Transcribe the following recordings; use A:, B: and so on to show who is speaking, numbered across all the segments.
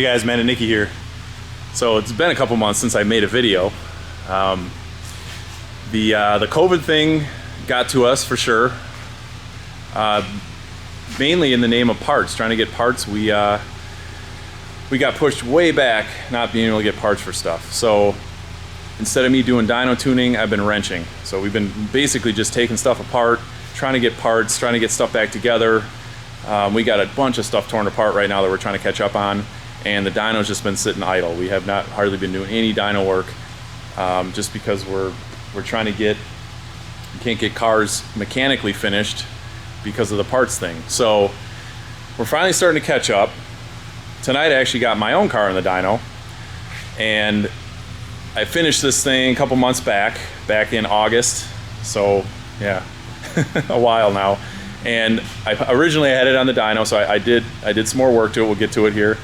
A: Hey guys, man, Nickey here. So it's been a couple months since I made a video. The COVID thing got to us for sure. Mainly in the name of parts, trying to get parts. We got pushed way back, not being able to get parts for stuff. So instead of me doing dyno tuning, I've been wrenching. So we've been basically just taking stuff apart, trying to get parts, trying to get stuff back together. We got a bunch of stuff torn apart right now that we're trying to catch up on, and the dyno's just been sitting idle. We have not hardly been doing any dyno work, just because we're trying to get, we can't get cars mechanically finished because of the parts thing. So we're finally starting to catch up. Tonight I actually got my own car in the dyno, and I finished this thing a couple months back in August. So yeah, a while now. And originally I had it on the dyno, so I did some more work to it. We'll get to it here.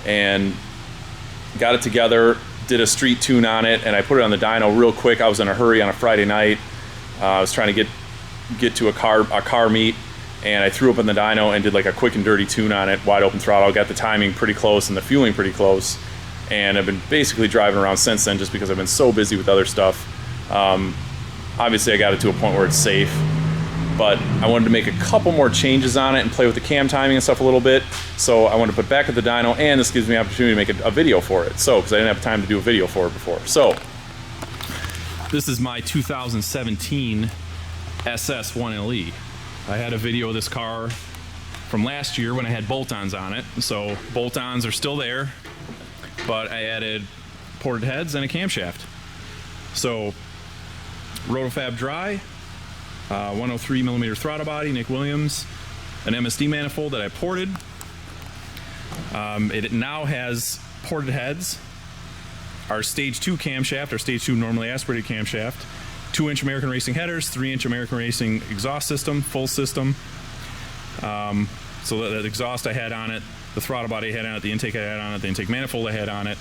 A: And got it together, did a street tune on it, and I put it on the dyno real quick. I was in a hurry on a Friday night. I was trying to get to a car meet, and I threw up in the dyno and did like a quick and dirty tune on it, wide open throttle. Got the timing pretty close and the fueling pretty close. And I've been basically driving around since then just because I've been so busy with other stuff. Obviously I got it to a point where it's safe, but I wanted to make a couple more changes on it and play with the cam timing and stuff a little bit. So I wanted to put back at the dyno, and this gives me an opportunity to make a video for it. So, because I didn't have time to do a video for it before. So, this is my 2017 SS1LE. I had a video of this car from last year when I had bolt-ons on it. So bolt-ons are still there, but I added ported heads and a camshaft. So Roto-Fab dry, 103 millimeter throttle body, Nick Williams, an MSD manifold that I ported. It now has ported heads, our stage 2 camshaft, our stage 2 normally aspirated camshaft, 2-inch American Racing headers, 3-inch American Racing exhaust system, full system. So that exhaust I had on it, the throttle body I had on it, the intake I had on it, the intake manifold I had on it.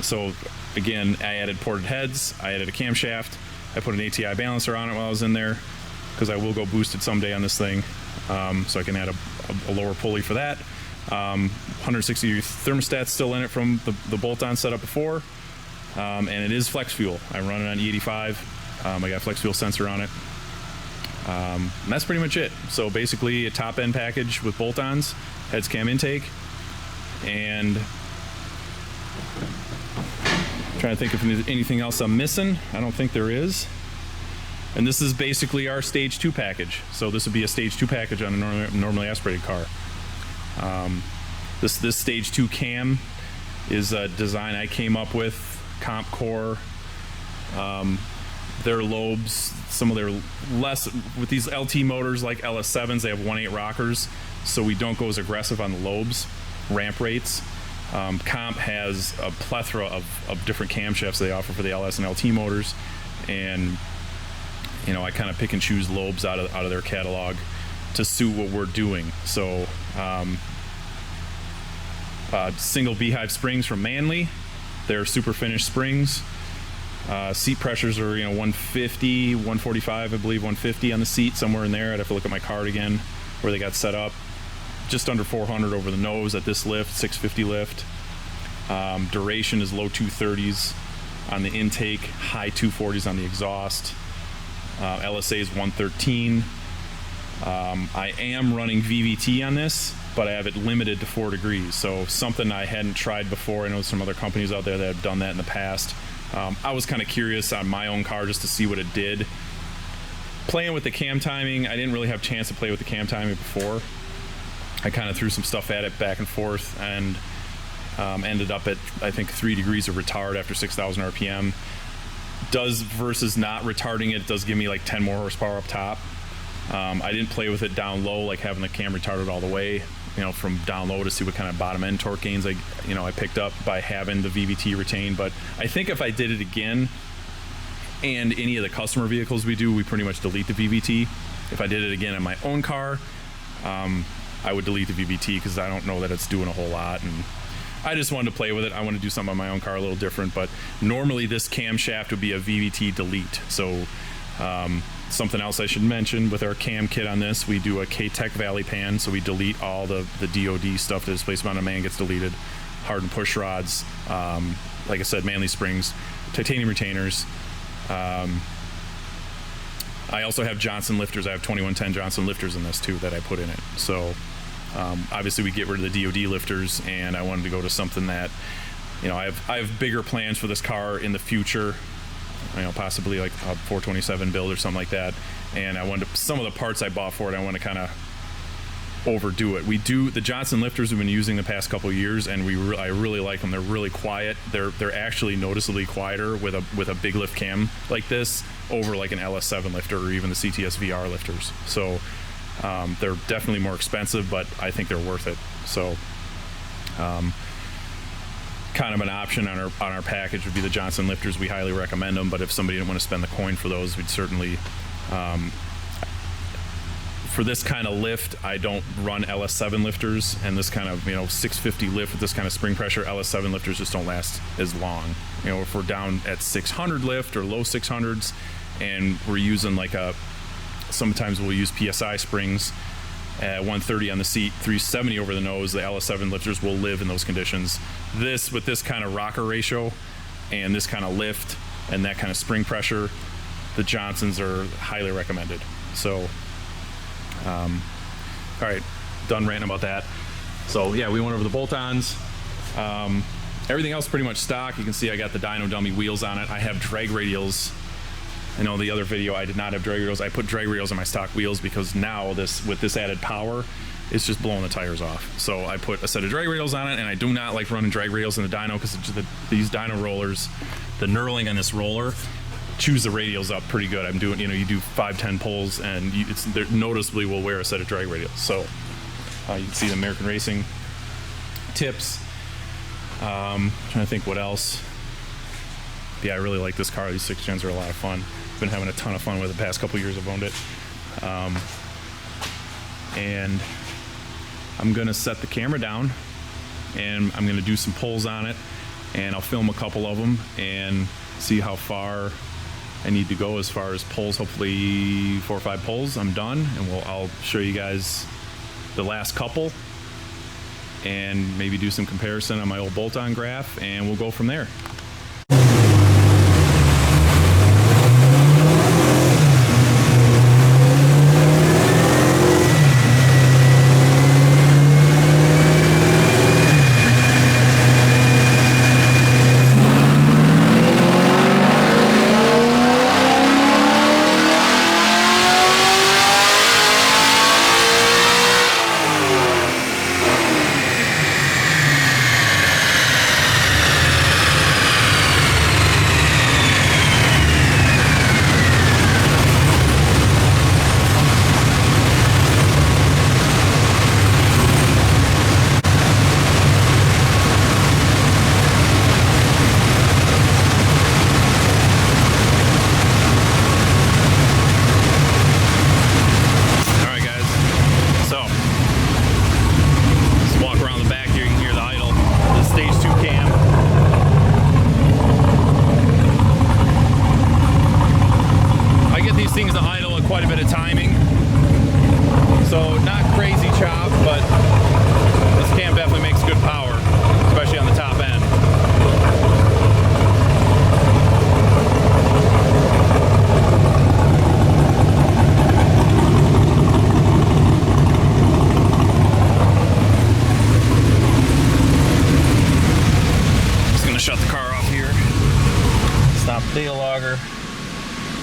A: So again, I added ported heads, I added a camshaft, I put an ATI balancer on it while I was in there, because I will go boosted someday on this thing, so I can add a lower pulley for that. 160 degree thermostat still in it from the bolt-on setup before, and it is flex fuel. I run it on E85. I got a flex fuel sensor on it. And that's pretty much it. So basically a top end package with bolt-ons, heads, cam, intake, and trying to think if there's anything else I'm missing. I don't think there is. And this is basically our stage 2 package. So this would be a stage 2 package on a normally aspirated car. This stage 2 cam is a design I came up with. Comp Core, their lobes, some of their less, with these LT motors like LS7s, they have 1.8 rockers, so we don't go as aggressive on the lobes, ramp rates. Comp has a plethora of different camshafts they offer for the LS and LT motors, and you know, I kind of pick and choose lobes out of their catalog to suit what we're doing. So single beehive springs from Manley, they're super finished springs. Seat pressures are 150, 145, I believe 150 on the seat, somewhere in there. I'd have to look at my card again where they got set up. Just under 400 over the nose at this lift, 650 lift. Duration is low 230s on the intake, high 240s on the exhaust. LSA is 113. I am running VVT on this, but I have it limited to 4 degrees. So something I hadn't tried before. I know some other companies out there that have done that in the past. I was kind of curious on my own car just to see what it did. Playing with the cam timing, I didn't really have a chance to play with the cam timing before. I kind of threw some stuff at it back and forth, and ended up at, I think, 3 degrees of retard after 6,000 RPM. Does versus not retarding it does give me like 10 more horsepower up top. I didn't play with it down low, like having the cam retarded all the way, from down low to see what kind of bottom end torque gains I picked up by having the VVT retained. But I think if I did it again, and any of the customer vehicles we do, we pretty much delete the VVT. If I did it again in my own car, I would delete the VVT because I don't know that it's doing a whole lot, and I just wanted to play with it. I want to do something on my own car a little different, but normally this camshaft would be a VVT delete. So something else I should mention with our cam kit on this, we do a K-Tech Valley pan, so we delete all the DOD stuff. The displacement on a man gets deleted. hardened push rods, like I said, Manley springs, titanium retainers. I also have Johnson lifters. I have 2110 Johnson lifters in this too that I put in it. So obviously we get rid of the DoD lifters, and I wanted to go to something that, you know, I have bigger plans for this car in the future. You know, possibly like a 427 build or something like that. And I wanted to, some of the parts I bought for it, I want to kind of overdo it. We do the Johnson lifters we've been using the past couple of years, and I really like them. They're really quiet. They're actually noticeably quieter with a big lift cam like this over like an LS7 lifter or even the CTS VR lifters. So they're definitely more expensive, but I think they're worth it. So kind of an option on our package would be the Johnson lifters. We highly recommend them, but if somebody didn't want to spend the coin for those, we'd certainly for this kind of lift, I don't run LS7 lifters, and this kind of, you know, 650 lift with this kind of spring pressure, LS7 lifters just don't last as long. You know, if we're down at 600 lift or low 600s and we're using like sometimes we'll use PSI springs at 130 on the seat, 370 over the nose, the LS7 lifters will live in those conditions. This, with this kind of rocker ratio and this kind of lift and that kind of spring pressure, the Johnsons are highly recommended. So all right, done ranting about that. So yeah, we went over the bolt-ons. Everything else pretty much stock. You can see I got the dyno dummy wheels on it. I have drag radials. I know the other video I did not have drag radials. I put drag radials on my stock wheels because now with this added power, it's just blowing the tires off. So I put a set of drag radials on it, and I do not like running drag radials in the dyno because these dyno rollers, the knurling on this roller chews the radials up pretty good. I'm doing, you know, you do 5-10 pulls and they noticeably will wear a set of drag radials. So you can see the American Racing tips. Trying to think what else. Yeah, I really like this car. These 6 gens are a lot of fun. Been having a ton of fun with it the past couple years I've owned it. And I'm gonna set the camera down and I'm gonna do some pulls on it, and I'll film a couple of them and see how far I need to go as far as pulls. Hopefully 4 or 5 pulls, I'm done, and I'll show you guys the last couple and maybe do some comparison on my old bolt-on graph, and we'll go from there.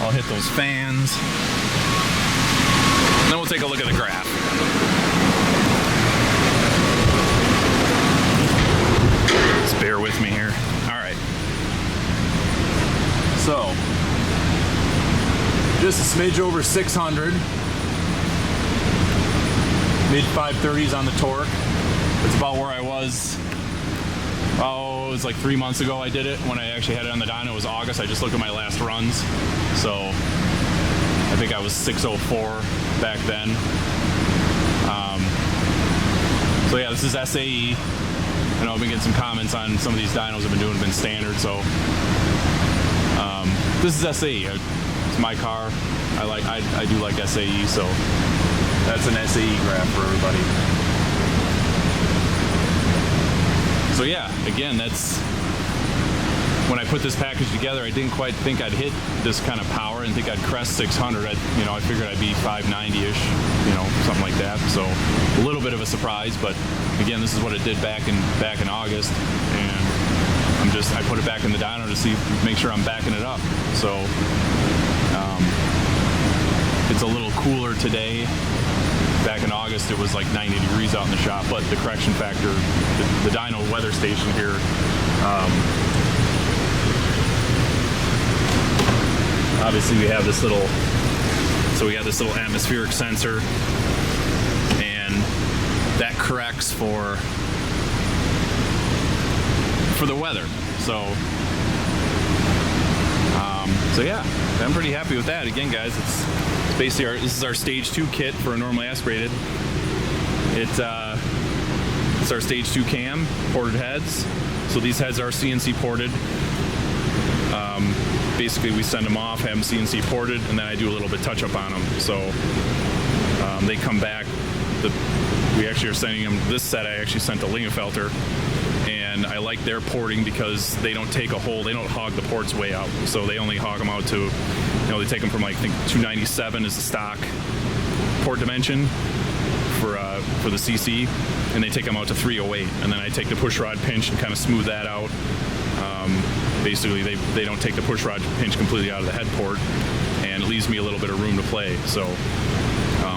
A: I'll hit those fans. Then we'll take a look at the graph. Just bear with me here. All right. So, just a smidge over 600. Mid 530s on the torque. That's about where I was. Oh, it was like 3 months ago I did it. When I actually had it on the dyno, it was August. I just looked at my last runs. So I think I was 604 back then. So yeah, this is SAE. I know I've been getting some comments on some of these dynos I've been doing have been standard. So this is SAE. It's my car. I do like SAE. So that's an SAE graph for everybody. So yeah, again, that's when I put this package together. I didn't quite think I'd hit this kind of power and think I'd crest 600. I figured I'd be 590-ish, something like that. So a little bit of a surprise, but again, this is what it did back in August, and I put it back in the dyno to make sure I'm backing it up. So it's a little cooler today. Back in August, it was like 90 degrees out in the shop, but the correction factor, the dyno weather station here, obviously we have this little, we got this little atmospheric sensor, and that corrects for the weather. So yeah, I'm pretty happy with that. Again, guys, it's basically this is our stage 2 kit for a normally aspirated. It's our stage 2 cam, ported heads. So these heads are CNC ported. Basically we send them off, have them CNC ported, and then I do a little bit touch up on them. So they come back. We actually are sending them, this set I actually sent to Lingenfelter, and I like their porting because they don't take a hole, they don't hog the ports way out. So they only hog them out to, they take them from like, I think 297 is the stock port dimension for the CC, and they take them out to 308, and then I take the push rod pinch and kind of smooth that out. Basically they don't take the push rod pinch completely out of the head port, and it leaves me a little bit of room to play. So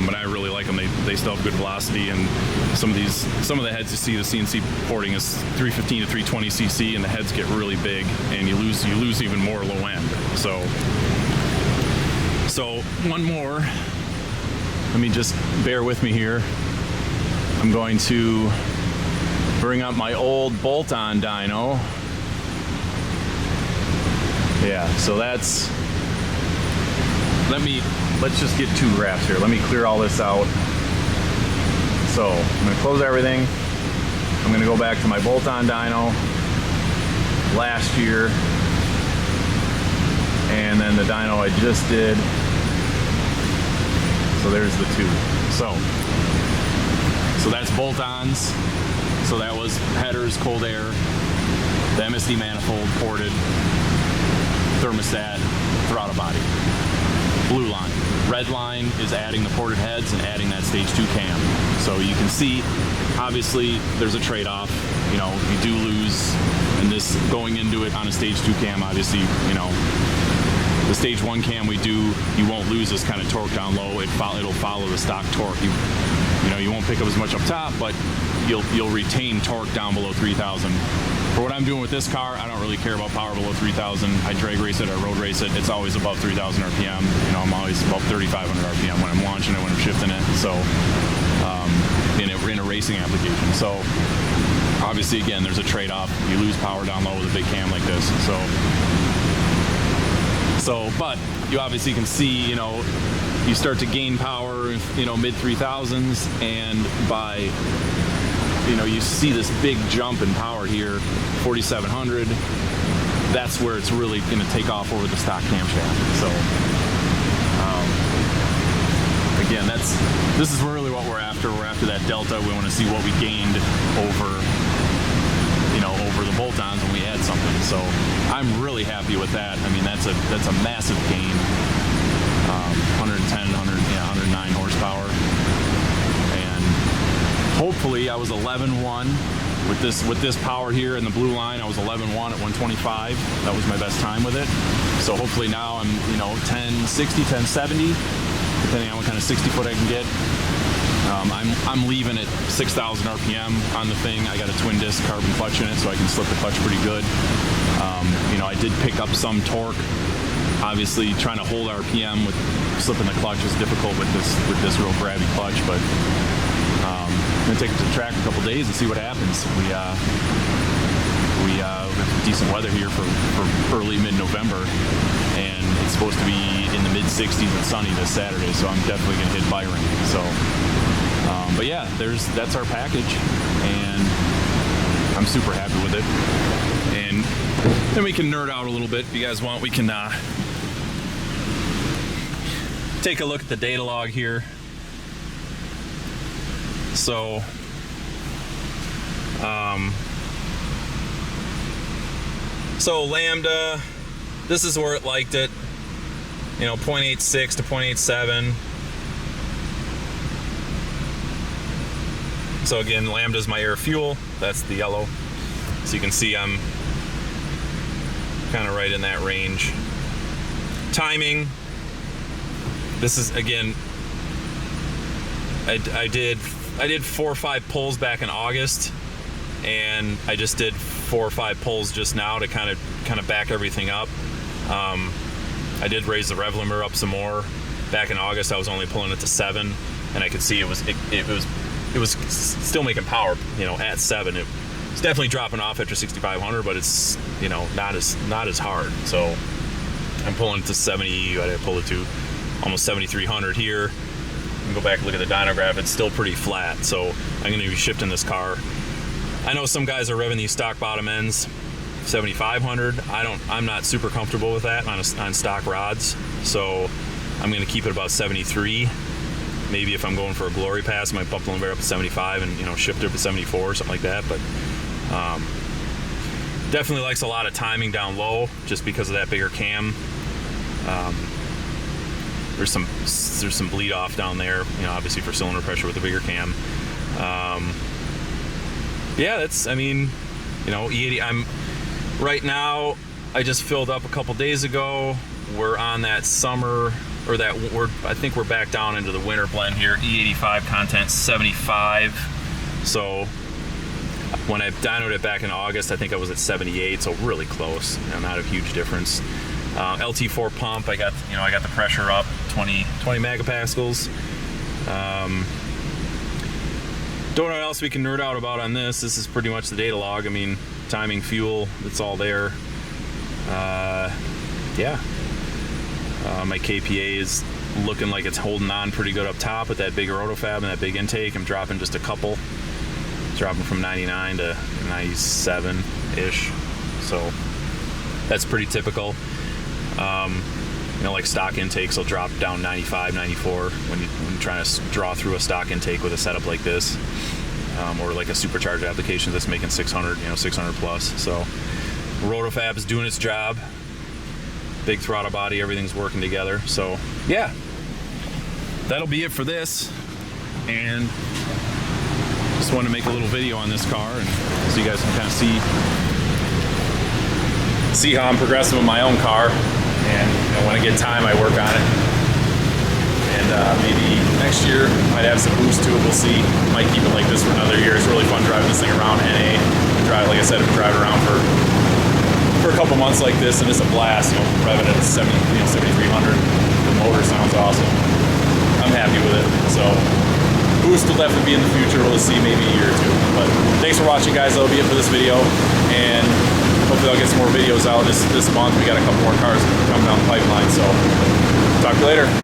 A: but I really like them. They still have good velocity, and some of the heads you see, the CNC porting is 315 to 320 cc, and the heads get really big, and you lose even more low end. So one more. Let me just bear with me here. I'm going to bring up my old bolt-on dyno. Yeah, so that's. Let's just get 2 graphs here. Let me clear all this out. So I'm going to close everything. I'm going to go back to my bolt-on dyno last year, and then the dyno I just did. So there's the 2. So that's bolt-ons. So that was headers, cold air, the MSD manifold, ported, thermostat, throttle body. Blue line. Red line is adding the ported heads and adding that stage 2 cam. So you can see, obviously, there's a trade-off. You do lose, and this going into it on a stage 2 cam, obviously, the stage 1 cam you won't lose this kind of torque down low. It'll follow the stock torque. You won't pick up as much up top, but you'll retain torque down below 3,000. For what I'm doing with this car, I don't really care about power below 3,000. I drag race it, I road race it. It's always above 3,000 RPM. I'm always above 3,500 RPM when I'm launching it, when I'm shifting it. So in a racing application. So obviously, again, there's a trade-off. You lose power down low with a big cam like this. But you obviously can see, you start to gain power, mid 3,000s, and by you see this big jump in power here, 4,700. That's where it's really going to take off over the stock camshaft. So, again, this is really what we're after. We're after that delta. We want to see what we gained over the bolt-ons when we add something. So, I'm really happy with that. I mean, that's a massive gain. 109 horsepower. Hopefully I was 11.1 with this power here in the blue line. I was 11.1 at 125. That was my best time with it. So hopefully now I'm 1060, 1070, depending on what kind of 60 foot I can get. I'm leaving at 6,000 RPM on the thing. I got a twin disc carbon clutch in it, so I can slip the clutch pretty good. I did pick up some torque. Obviously, trying to hold RPM with slipping the clutch is difficult with this real grabby clutch, but I'm gonna take it to the track a couple days and see what happens. We got decent weather here for early mid-November, and it's supposed to be in the mid-60s and sunny this Saturday, so I'm definitely gonna hit Byron. So, but yeah, that's our package, and I'm super happy with it. And then we can nerd out a little bit. If you guys want, we can take a look at the data log here. So, So lambda, this is where it liked it, you know, 0.86 to 0.87. So again, lambda is my air fuel. That's the yellow. So you can see I'm kind of right in that range. Timing. This is, again, I did 4 or 5 pulls back in August, and I just did 4 or 5 pulls just now to kind of back everything up. I did raise the rev limiter up some more. Back in August, I was only pulling it to 7, and I could see it was still making power, you know, at 7. It's definitely dropping off after 6,500, but it's, you know, not as hard. So I'm pulling it to 70. I pulled it to almost 7,300 here. You can go back and look at the dyno graph. It's still pretty flat. So I'm going to be shifting this car. I know some guys are revving these stock bottom ends 7,500. I'm not super comfortable with that on stock rods. So I'm going to keep it about 73. Maybe if I'm going for a glory pass, I might bump the limiter up to 75 and, you know, shift it up to 74 or something like that. But definitely likes a lot of timing down low just because of that bigger cam. There's some bleed off down there, you know, obviously for cylinder pressure with the bigger cam. Yeah, that's, I mean, you know, E80. Right now, I just filled up a couple days ago. We're on that summer, or that I think we're back down into the winter blend here. E85 content 75. So when I dynoed it back in August, I think I was at 78, so really close. You know, not a huge difference. LT4 pump, I got the pressure up 20 megapascals. Don't know what else we can nerd out about on this. This is pretty much the data log. I mean, timing, fuel, it's all there. Yeah. My KPA is looking like it's holding on pretty good up top with that big Roto-Fab and that big intake. I'm dropping just a couple. Dropping from 99 to 97-ish. So that's pretty typical. You know, like stock intakes will drop down 95, 94 when you're trying to draw through a stock intake with a setup like this. Or like a supercharged application that's making 600, you know, 600 plus. So Roto-Fab is doing its job. Big throttle body, everything's working together. So yeah, that'll be it for this. And just wanted to make a little video on this car, and so you guys can kind of see how I'm progressing with my own car. And you know, when I get time, I work on it. And maybe next year might add some boost to it. We'll see. Might keep it like this for another year. It's really fun driving this thing around NA. Drive, like I said, I've been driving around for a couple months like this, and it's a blast. You know, revving at 7,300. The motor sounds awesome. I'm happy with it. So boost will definitely be in the future. We'll see, maybe a year or two. But thanks for watching, guys. That'll be it for this video, and hopefully I'll get some more videos out this month. We got a couple more cars coming down the pipeline. So talk to you later.